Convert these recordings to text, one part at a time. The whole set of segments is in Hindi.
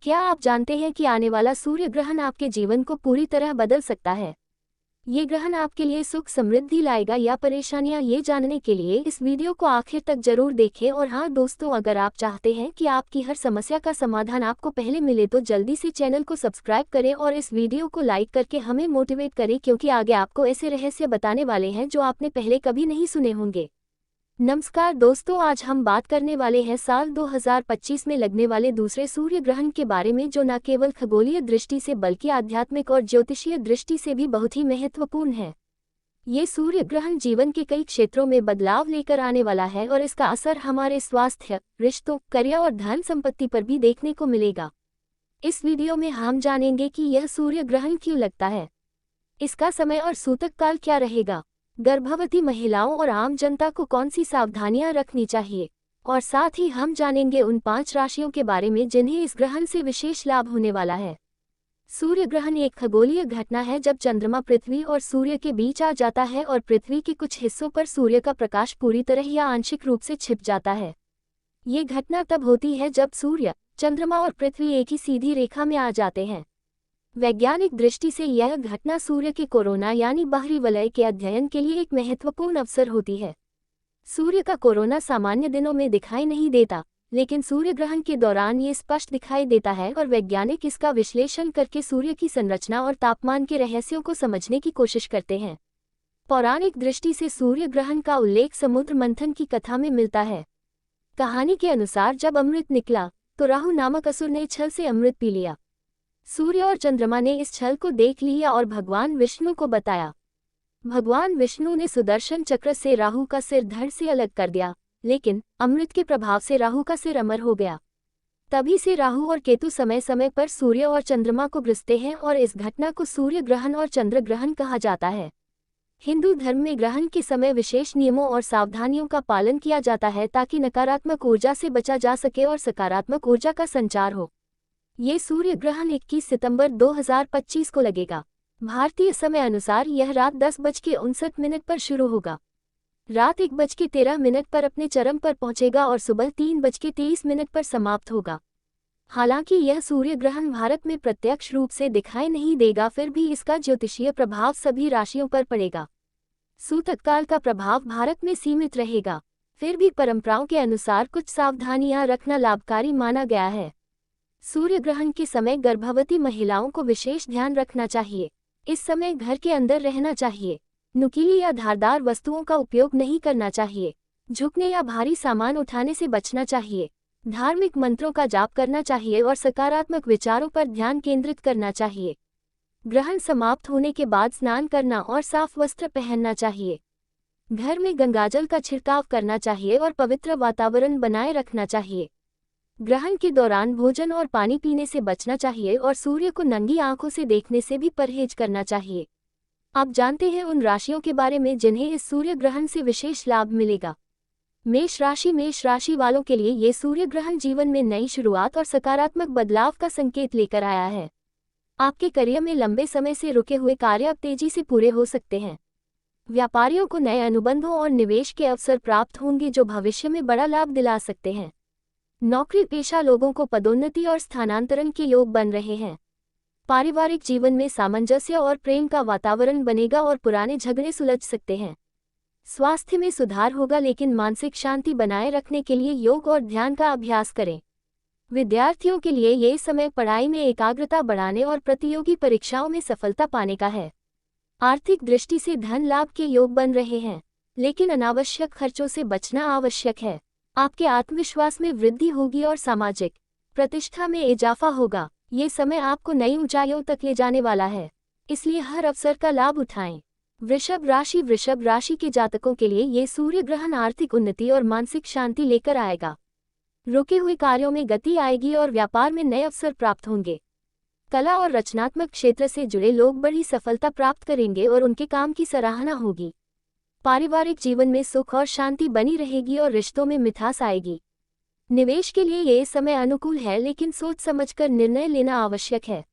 क्या आप जानते हैं कि आने वाला सूर्य ग्रहण आपके जीवन को पूरी तरह बदल सकता है? ये ग्रहण आपके लिए सुख समृद्धि लाएगा या परेशानियां, ये जानने के लिए इस वीडियो को आखिर तक जरूर देखें। और हाँ दोस्तों, अगर आप चाहते हैं कि आपकी हर समस्या का समाधान आपको पहले मिले तो जल्दी से चैनल को सब्सक्राइब करें और इस वीडियो को लाइक करके हमें मोटिवेट करें, क्योंकि आगे आपको ऐसे रहस्य बताने वाले हैं जो आपने पहले कभी नहीं सुने होंगे। नमस्कार दोस्तों, आज हम बात करने वाले हैं साल 2025 में लगने वाले दूसरे सूर्य ग्रहण के बारे में, जो न केवल खगोलीय दृष्टि से बल्कि आध्यात्मिक और ज्योतिषीय दृष्टि से भी बहुत ही महत्वपूर्ण है। ये सूर्य ग्रहण जीवन के कई क्षेत्रों में बदलाव लेकर आने वाला है और इसका असर हमारे स्वास्थ्य, रिश्तों, करियर और धन संपत्ति पर भी देखने को मिलेगा। इस वीडियो में हम जानेंगे कि यह सूर्य ग्रहण क्यों लगता है, इसका समय और सूतक काल क्या रहेगा, गर्भवती महिलाओं और आम जनता को कौन सी सावधानियां रखनी चाहिए, और साथ ही हम जानेंगे उन 5 राशियों के बारे में जिन्हें इस ग्रहण से विशेष लाभ होने वाला है। सूर्य ग्रहण एक खगोलीय घटना है जब चंद्रमा पृथ्वी और सूर्य के बीच आ जाता है और पृथ्वी के कुछ हिस्सों पर सूर्य का प्रकाश पूरी तरह या आंशिक रूप से छिप जाता है। ये घटना तब होती है जब सूर्य, चंद्रमा और पृथ्वी एक ही सीधी रेखा में आ जाते हैं। वैज्ञानिक दृष्टि से यह घटना सूर्य के कोरोना यानी बाहरी वलय के अध्ययन के लिए एक महत्वपूर्ण अवसर होती है। सूर्य का कोरोना सामान्य दिनों में दिखाई नहीं देता, लेकिन सूर्य ग्रहण के दौरान ये स्पष्ट दिखाई देता है और वैज्ञानिक इसका विश्लेषण करके सूर्य की संरचना और तापमान के रहस्यों को समझने की कोशिश करते हैं। पौराणिक दृष्टि से सूर्य ग्रहण का उल्लेख समुद्र मंथन की कथा में मिलता है। कहानी के अनुसार जब अमृत निकला तो राहु नामक असुर ने छल से अमृत पी लिया। सूर्य और चंद्रमा ने इस छल को देख लिया और भगवान विष्णु को बताया। भगवान विष्णु ने सुदर्शन चक्र से राहु का सिर धड़ से अलग कर दिया, लेकिन अमृत के प्रभाव से राहु का सिर अमर हो गया। तभी से राहु और केतु समय समय पर सूर्य और चंद्रमा को ग्रसते हैं और इस घटना को सूर्य ग्रहण और चंद्र ग्रहण कहा जाता है। हिंदू धर्म में ग्रहण के समय विशेष नियमों और सावधानियों का पालन किया जाता है ताकि नकारात्मक ऊर्जा से बचा जा सके और सकारात्मक ऊर्जा का संचार हो। ये सूर्य ग्रहण 21 सितंबर 2025 को लगेगा। भारतीय समय अनुसार यह रात 10:59 पर शुरू होगा, रात 1:13 पर अपने चरम पर पहुंचेगा और सुबह 3:23 पर समाप्त होगा। हालांकि यह सूर्य ग्रहण भारत में प्रत्यक्ष रूप से दिखाई नहीं देगा, फिर भी इसका ज्योतिषीय प्रभाव सभी राशियों पर पड़ेगा। सूतक काल का प्रभाव भारत में सीमित रहेगा, फिर भी परंपराओं के अनुसार कुछ सावधानियां रखना लाभकारी माना गया है। सूर्य ग्रहण के समय गर्भवती महिलाओं को विशेष ध्यान रखना चाहिए। इस समय घर के अंदर रहना चाहिए, नुकीली या धारदार वस्तुओं का उपयोग नहीं करना चाहिए, झुकने या भारी सामान उठाने से बचना चाहिए, धार्मिक मंत्रों का जाप करना चाहिए और सकारात्मक विचारों पर ध्यान केंद्रित करना चाहिए। ग्रहण समाप्त होने के बाद स्नान करना और साफ वस्त्र पहनना चाहिए। घर में गंगाजल का छिड़काव करना चाहिए और पवित्र वातावरण बनाए रखना चाहिए। ग्रहण के दौरान भोजन और पानी पीने से बचना चाहिए और सूर्य को नंगी आंखों से देखने से भी परहेज करना चाहिए। आप जानते हैं उन राशियों के बारे में जिन्हें इस सूर्य ग्रहण से विशेष लाभ मिलेगा। मेष राशि वालों के लिए ये सूर्य ग्रहण जीवन में नई शुरुआत और सकारात्मक बदलाव का संकेत लेकर आया है। आपके करियर में लंबे समय से रुके हुए कार्य अब तेजी से पूरे हो सकते हैं। व्यापारियों को नए अनुबंधों और निवेश के अवसर प्राप्त होंगे जो भविष्य में बड़ा लाभ दिला सकते हैं। नौकरी पेशा लोगों को पदोन्नति और स्थानांतरण के योग बन रहे हैं। पारिवारिक जीवन में सामंजस्य और प्रेम का वातावरण बनेगा और पुराने झगड़े सुलझ सकते हैं। स्वास्थ्य में सुधार होगा, लेकिन मानसिक शांति बनाए रखने के लिए योग और ध्यान का अभ्यास करें। विद्यार्थियों के लिए ये समय पढ़ाई में एकाग्रता बढ़ाने और प्रतियोगी परीक्षाओं में सफलता पाने का है। आर्थिक दृष्टि से धन लाभ के योग बन रहे हैं, लेकिन अनावश्यक खर्चों से बचना आवश्यक है। आपके आत्मविश्वास में वृद्धि होगी और सामाजिक प्रतिष्ठा में इजाफा होगा। ये समय आपको नई ऊंचाइयों तक ले जाने वाला है, इसलिए हर अवसर का लाभ उठाएं। वृषभ राशि के जातकों के लिए ये सूर्य ग्रहण आर्थिक उन्नति और मानसिक शांति लेकर आएगा। रुके हुए कार्यों में गति आएगी और व्यापार में नए अवसर प्राप्त होंगे। कला और रचनात्मक क्षेत्र से जुड़े लोग बड़ी सफलता प्राप्त करेंगे और उनके काम की सराहना होगी। पारिवारिक जीवन में सुख और शांति बनी रहेगी और रिश्तों में मिठास आएगी। निवेश के लिए ये समय अनुकूल है, लेकिन सोच समझकर निर्णय लेना आवश्यक है।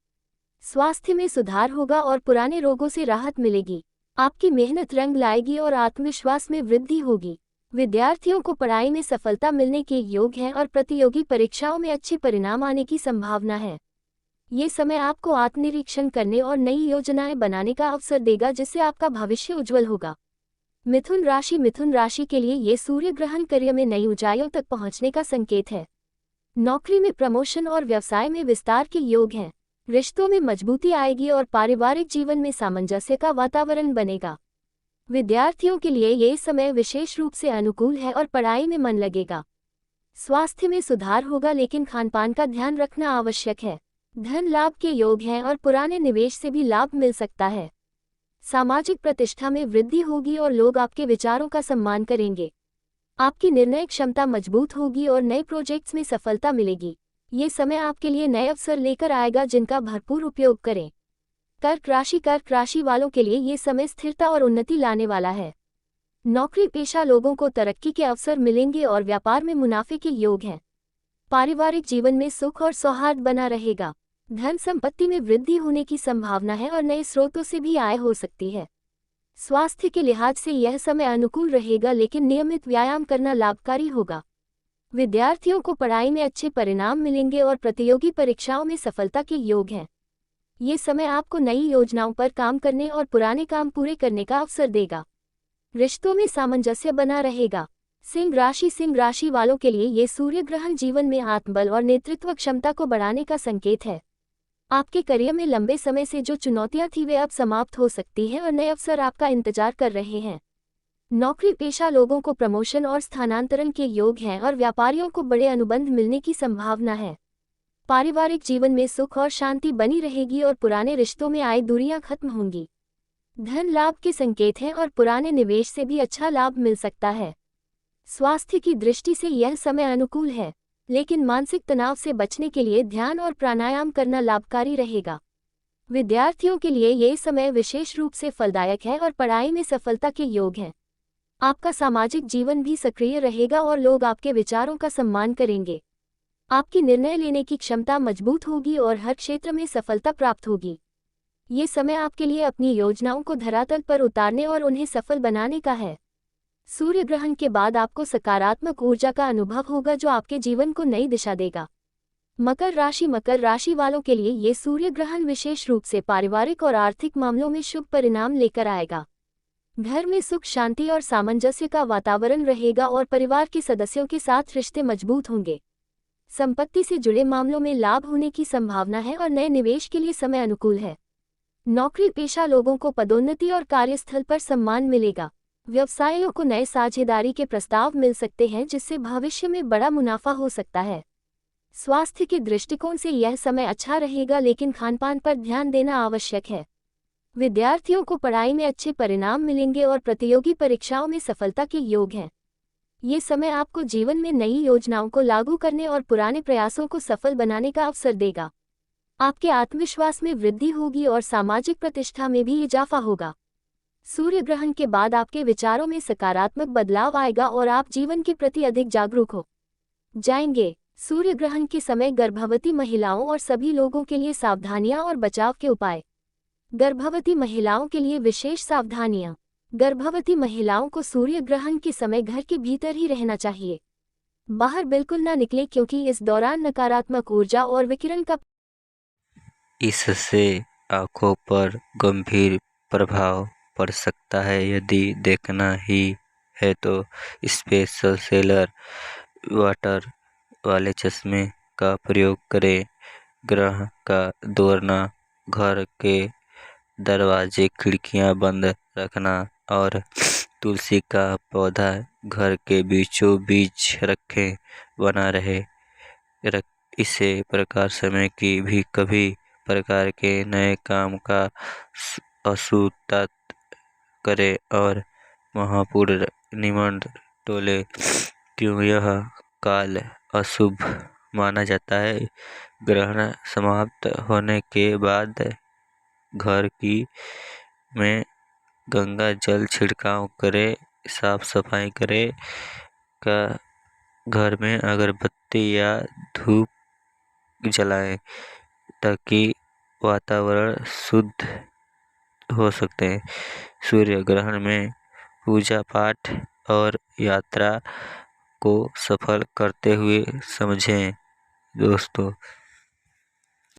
स्वास्थ्य में सुधार होगा और पुराने रोगों से राहत मिलेगी। आपकी मेहनत रंग लाएगी और आत्मविश्वास में वृद्धि होगी। विद्यार्थियों को पढ़ाई में सफलता मिलने के योग है और प्रतियोगी परीक्षाओं में अच्छे परिणाम आने की संभावना है। ये समय आपको आत्मनिरीक्षण करने और नई योजनाएं बनाने का अवसर देगा, जिससे आपका भविष्य उज्जवल होगा। मिथुन राशि के लिए ये सूर्य ग्रहण करियर में नई ऊंचाइयों तक पहुंचने का संकेत है। नौकरी में प्रमोशन और व्यवसाय में विस्तार के योग हैं। रिश्तों में मजबूती आएगी और पारिवारिक जीवन में सामंजस्य का वातावरण बनेगा। विद्यार्थियों के लिए ये समय विशेष रूप से अनुकूल है और पढ़ाई में मन लगेगा। स्वास्थ्य में सुधार होगा, लेकिन खानपान का ध्यान रखना आवश्यक है। धन लाभ के योग हैं और पुराने निवेश से भी लाभ मिल सकता है। सामाजिक प्रतिष्ठा में वृद्धि होगी और लोग आपके विचारों का सम्मान करेंगे। आपकी निर्णय क्षमता मजबूत होगी और नए प्रोजेक्ट्स में सफलता मिलेगी। ये समय आपके लिए नए अवसर लेकर आएगा, जिनका भरपूर उपयोग करें। कर्क राशि वालों के लिए ये समय स्थिरता और उन्नति लाने वाला है। नौकरी पेशा लोगों को तरक्की के अवसर मिलेंगे और व्यापार में मुनाफे के योग हैं। पारिवारिक जीवन में सुख और सौहार्द बना रहेगा। धन संपत्ति में वृद्धि होने की संभावना है और नए स्रोतों से भी आय हो सकती है। स्वास्थ्य के लिहाज से यह समय अनुकूल रहेगा, लेकिन नियमित व्यायाम करना लाभकारी होगा। विद्यार्थियों को पढ़ाई में अच्छे परिणाम मिलेंगे और प्रतियोगी परीक्षाओं में सफलता के योग हैं। ये समय आपको नई योजनाओं पर काम करने और पुराने काम पूरे करने का अवसर देगा। रिश्तों में सामंजस्य बना रहेगा। सिंह राशि वालों के लिए ये सूर्य ग्रहण जीवन में आत्मबल और नेतृत्व क्षमता को बढ़ाने का संकेत है। आपके करियर में लंबे समय से जो चुनौतियां थी वे अब समाप्त हो सकती हैं और नए अवसर आपका इंतजार कर रहे हैं। नौकरी पेशा लोगों को प्रमोशन और स्थानांतरण के योग हैं और व्यापारियों को बड़े अनुबंध मिलने की संभावना है। पारिवारिक जीवन में सुख और शांति बनी रहेगी और पुराने रिश्तों में आए दूरियां खत्म होंगी। धन लाभ के संकेत हैं और पुराने निवेश से भी अच्छा लाभ मिल सकता है। स्वास्थ्य की दृष्टि से यह समय अनुकूल है, लेकिन मानसिक तनाव से बचने के लिए ध्यान और प्राणायाम करना लाभकारी रहेगा। विद्यार्थियों के लिए यह समय विशेष रूप से फलदायक है और पढ़ाई में सफलता के योग हैं। आपका सामाजिक जीवन भी सक्रिय रहेगा और लोग आपके विचारों का सम्मान करेंगे। आपकी निर्णय लेने की क्षमता मजबूत होगी और हर क्षेत्र में सफलता प्राप्त होगी। ये समय आपके लिए अपनी योजनाओं को धरातल पर उतारने और उन्हें सफल बनाने का है। सूर्य ग्रहण के बाद आपको सकारात्मक ऊर्जा का अनुभव होगा, जो आपके जीवन को नई दिशा देगा। मकर राशि वालों के लिए ये सूर्य ग्रहण विशेष रूप से पारिवारिक और आर्थिक मामलों में शुभ परिणाम लेकर आएगा। घर में सुख शांति और सामंजस्य का वातावरण रहेगा और परिवार के सदस्यों के साथ रिश्ते मजबूत होंगे। संपत्ति से जुड़े मामलों में लाभ होने की संभावना है और नए निवेश के लिए समय अनुकूल है। नौकरी पेशा लोगों को पदोन्नति और कार्यस्थल पर सम्मान मिलेगा। व्यवसायियों को नए साझेदारी के प्रस्ताव मिल सकते हैं, जिससे भविष्य में बड़ा मुनाफा हो सकता है। स्वास्थ्य के दृष्टिकोण से यह समय अच्छा रहेगा, लेकिन खानपान पर ध्यान देना आवश्यक है। विद्यार्थियों को पढ़ाई में अच्छे परिणाम मिलेंगे और प्रतियोगी परीक्षाओं में सफलता के योग हैं। ये समय आपको जीवन में नई योजनाओं को लागू करने और पुराने प्रयासों को सफल बनाने का अवसर देगा। आपके आत्मविश्वास में वृद्धि होगी और सामाजिक प्रतिष्ठा में भी इजाफा होगा। सूर्य ग्रहण के बाद आपके विचारों में सकारात्मक बदलाव आएगा और आप जीवन के प्रति अधिक जागरूक हो जाएंगे। सूर्य ग्रहण के समय गर्भवती महिलाओं और सभी लोगों के लिए सावधानियां और बचाव के उपाय। गर्भवती महिलाओं के लिए विशेष सावधानियां। गर्भवती महिलाओं को सूर्य ग्रहण के समय घर के भीतर ही रहना चाहिए। बाहर बिल्कुल ना निकले, क्योंकि इस दौरान नकारात्मक ऊर्जा और विकिरण का इससे आंखों पर गंभीर प्रभाव पड़ सकता है। यदि देखना ही है तो स्पेशल सेलर वाटर वाले चश्मे का प्रयोग करें। ग्रह का दौरना, घर के दरवाजे खिड़कियां बंद रखना और तुलसी का पौधा घर के बीचों बीच रखें, बना रहे। इसे प्रकार समय की भी कभी प्रकार के नए काम का अशुद्धता करे और महापूर्णिमा टोले, क्यों यह काल अशुभ माना जाता है। ग्रहण समाप्त होने के बाद घर की में गंगा जल छिड़काव करे, साफ सफाई करे का घर में अगरबत्ती या धूप जलाएं, ताकि वातावरण शुद्ध हो सकते हैं। सूर्य ग्रहण में पूजा पाठ और यात्रा को सफल करते हुए समझें। दोस्तों,